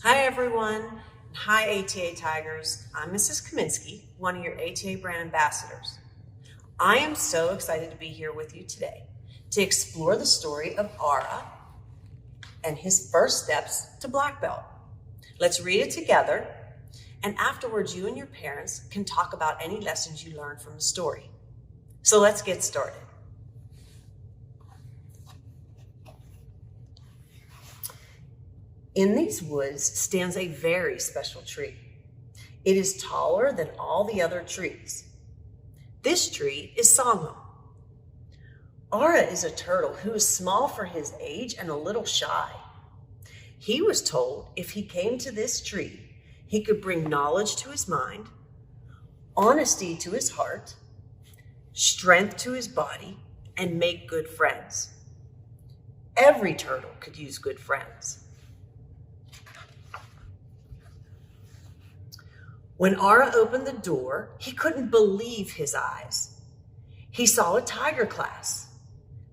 Hi, everyone. Hi, ATA Tigers. I'm Mrs. Kaminsky, one of your ATA brand ambassadors. I am so excited to be here with you today to explore the story of Ara and his first steps to black belt. Let's read it together, and afterwards, you and your parents can talk about any lessons you learned from the story. So let's get started. In these woods stands a very special tree. It is taller than all the other trees. This tree is Sangha. Ara is a turtle who is small for his age and a little shy. He was told if he came to this tree, he could bring knowledge to his mind, honesty to his heart, strength to his body, and make good friends. Every turtle could use good friends. When Ara opened the door, he couldn't believe his eyes. He saw a tiger class.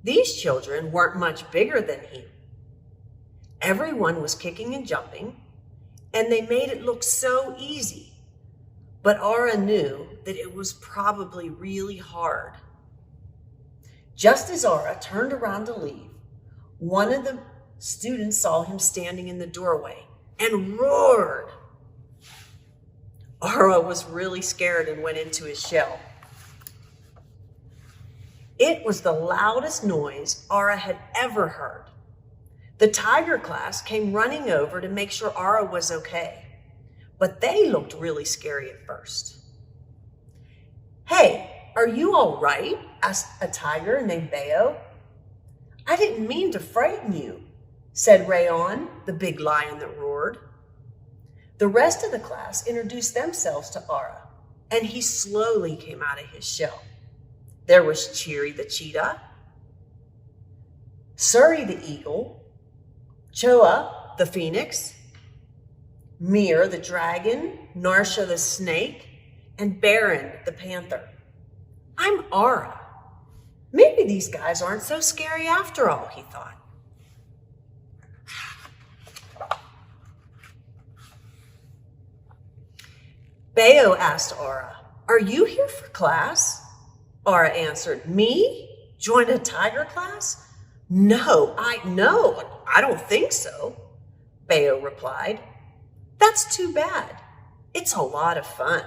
These children weren't much bigger than him. Everyone was kicking and jumping, and they made it look so easy. But Ara knew that it was probably really hard. Just as Ara turned around to leave, one of the students saw him standing in the doorway and roared. Ara was really scared and went into his shell. It was the loudest noise Ara had ever heard. The tiger class came running over to make sure Ara was okay, but they looked really scary at first. "Hey, are you all right?" asked a tiger named Bayo. "I didn't mean to frighten you," said Rayon, the big lion that roared. The rest of the class introduced themselves to Ara, and he slowly came out of his shell. There was Cheery the cheetah, Suri the eagle, Choa the phoenix, Mir the dragon, Narsha the snake, and Baron the panther. I'm Ara. Maybe these guys aren't so scary after all, he thought. Bayo asked Ara, "Are you here for class?" Ara answered, "Me? Join a tiger class? No, I don't think so," Bayo replied. "That's too bad. It's a lot of fun."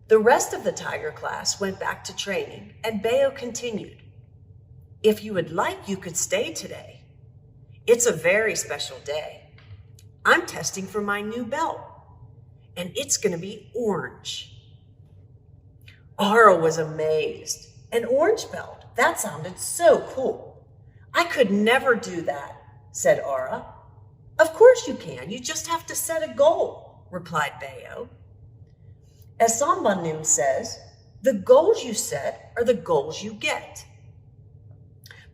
The rest of the tiger class went back to training, and Bayo continued, "If you would like, you could stay today. It's a very special day. I'm testing for my new belt, and it's going to be orange." Ara was amazed. An orange belt? That sounded so cool. "I could never do that," said Ara. "Of course you can. You just have to set a goal," replied Bayo. As Sambanim says, the goals you set are the goals you get.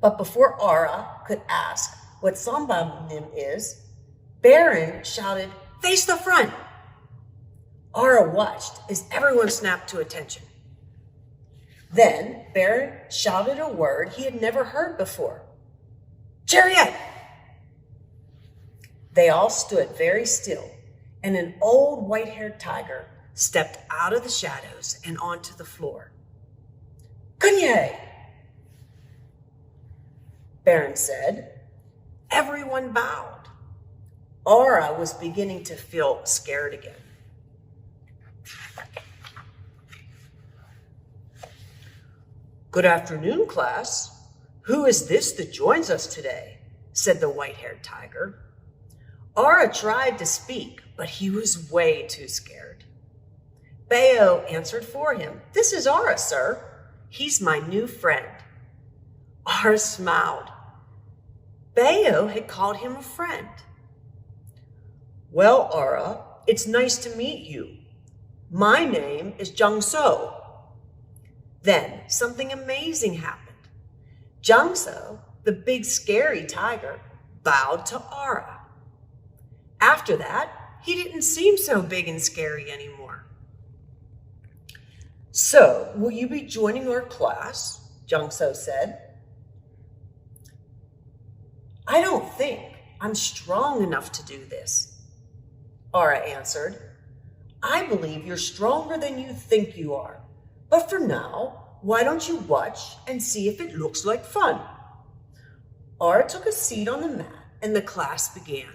But before Ara could ask what Sambanim is, Baron shouted, "Face the front!" Ara watched as everyone snapped to attention. Then Baron shouted a word he had never heard before. "Chariot!" They all stood very still, and an old white-haired tiger stepped out of the shadows and onto the floor. "Kunye!" Baron said. Everyone bowed. Ara was beginning to feel scared again. "Good afternoon, class. Who is this that joins us today?" said the white-haired tiger. Ara tried to speak, but he was way too scared. Bayo answered for him. "This is Ara, sir. He's my new friend." Ara smiled. Bayo had called him a friend. "Well, Ara, it's nice to meet you. My name is Jungso." Then something amazing happened. Jungso, the big scary tiger, bowed to Ara. After that, he didn't seem so big and scary anymore. "So, will you be joining our class?" Jungso said. I don't think I'm strong enough to do this. Aura answered, I believe you're stronger than you think you are. But for now, why don't you watch and see if it looks like fun? Aura took a seat on the mat and the class began.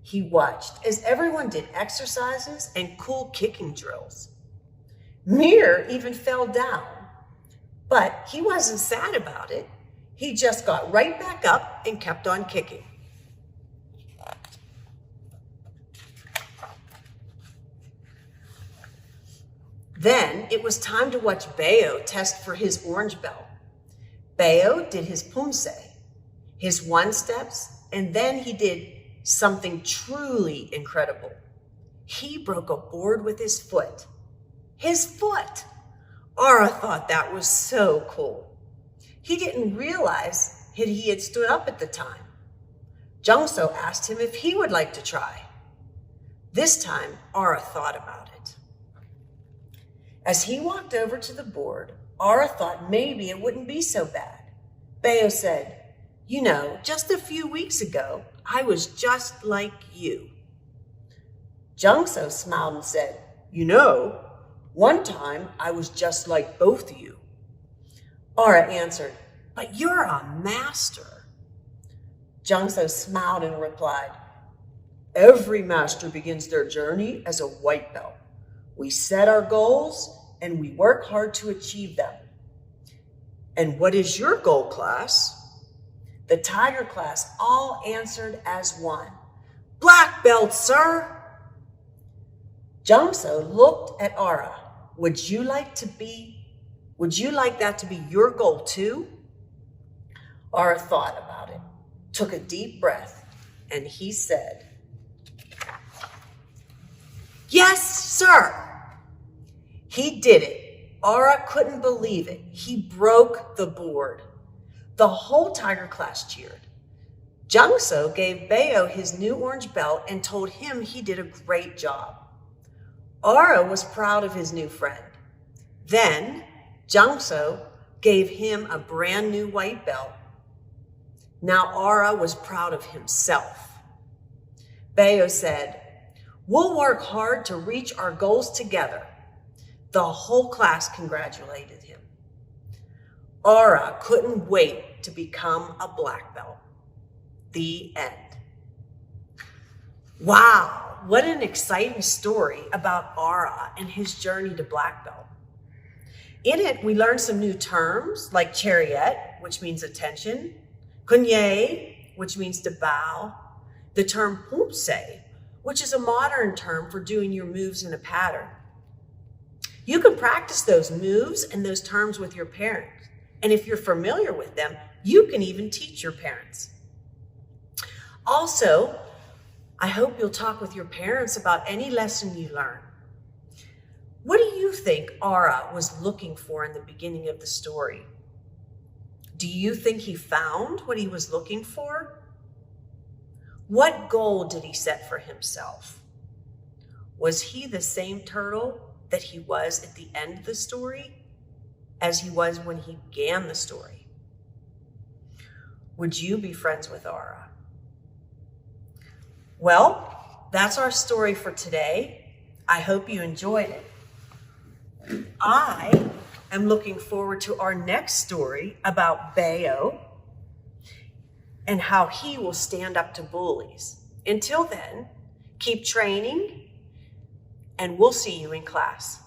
He watched as everyone did exercises and cool kicking drills. Mir even fell down, but he wasn't sad about it. He just got right back up and kept on kicking. Then it was time to watch Bayo test for his orange belt. Bayo did his pumse, his one steps, and then he did something truly incredible. He broke a board with his foot. His foot! Aura thought that was so cool. He didn't realize he had stood up at the time. Jungso asked him if he would like to try. This time, Aura thought about it. As he walked over to the board, Aura thought maybe it wouldn't be so bad. Bayo said, you know, just a few weeks ago, I was just like you. Jungso smiled and said, you know, one time I was just like both of you. Aura answered, but you're a master. Jungso smiled and replied, every master begins their journey as a white belt. We set our goals and we work hard to achieve them. And what is your goal, class? The Tiger class all answered as one. Black belt, sir. Jungso looked at Aura. Would you like that to be your goal too? Aura thought about it, took a deep breath, and he said, yes, sir. He did it. Aura couldn't believe it. He broke the board. The whole Tiger class cheered. Jungso gave Bayo his new orange belt and told him he did a great job. Aura was proud of his new friend. Then Jungso gave him a brand new white belt. Now Aura was proud of himself. Bayo said, we'll work hard to reach our goals together. The whole class congratulated him. Aura couldn't wait to become a black belt. The end. Wow, what an exciting story about Aura and his journey to black belt. In it, we learned some new terms like chariot, which means attention, kunye, which means to bow, the term pumse, which is a modern term for doing your moves in a pattern. You can practice those moves and those terms with your parents. And if you're familiar with them, you can even teach your parents. Also, I hope you'll talk with your parents about any lesson you learn. What do you think Aura was looking for in the beginning of the story? Do you think he found what he was looking for? What goal did he set for himself? Was he the same turtle that he was at the end of the story as he was when he began the story? Would you be friends with Aura? Well, that's our story for today. I hope you enjoyed it. I am looking forward to our next story about Bayo and how he will stand up to bullies. Until then, keep training, and we'll see you in class.